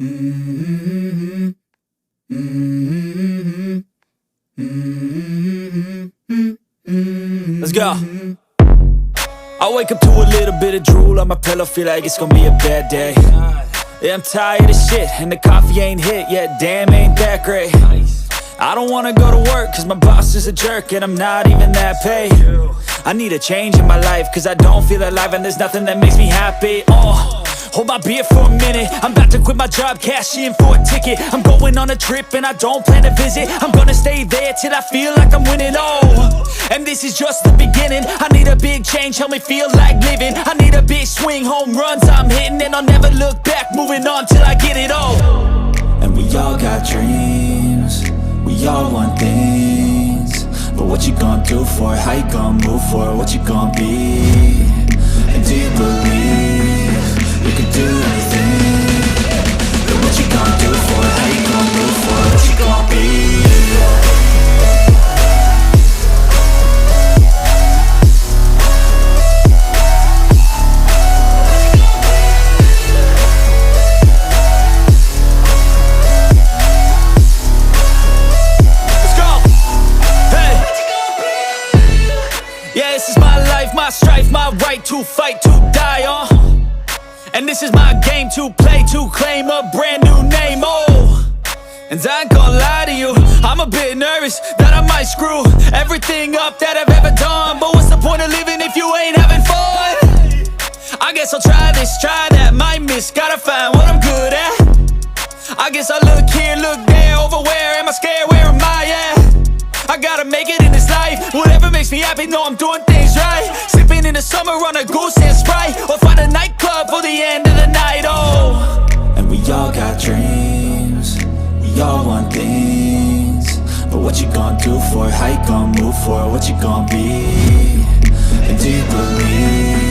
Mm-hmm. Mm-hmm. Mm-hmm. Let's go. I wake up to a little bit of drool on my pillow, feel like it's gonna be a bad day. Yeah, I'm tired of shit, and the coffee ain't hit yet, damn, ain't that great. I don't wanna go to work, cause my boss is a jerk, and I'm not even that paid. I need a change in my life, cause I don't feel alive, and there's nothing that makes me happy. Hold my beer for a minute, I'm about to quit my job, cash in for a ticket. I'm going on a trip and I don't plan to visit. I'm gonna stay there till I feel like I'm winning, and this is just the beginning. I need a big change, help me feel like living. I need a big swing, home runs I'm hitting, and I'll never look back, moving on till I get it all. And we all got dreams, we all want things, but what you gonna do for it? How you gonna move for it? What you gonna be? And do you believe you can do anything? But what you gonna do for it? How you gonna move for it? What you gonna be? Let's go! Hey! Yeah, this is my life, my strife, my right to fight, to die on. And this is my game to play, to claim a brand new name, And I ain't gonna lie to you, I'm a bit nervous that I might screw everything up that I've ever done. But what's the point of living if you ain't having fun? I guess I'll try this, try that, might miss, gotta find what I'm good at. I guess I look here, look there, over where am I scared, where am I at? I gotta make it in this life, whatever makes me happy, know I'm doing things right. Sipping in the summer on a goose and Sprite, or find a nightclub for the end of the night, And we all got dreams, we all want things, but what you gonna do for it? How you gonna move for it? What you gonna be? And do you believe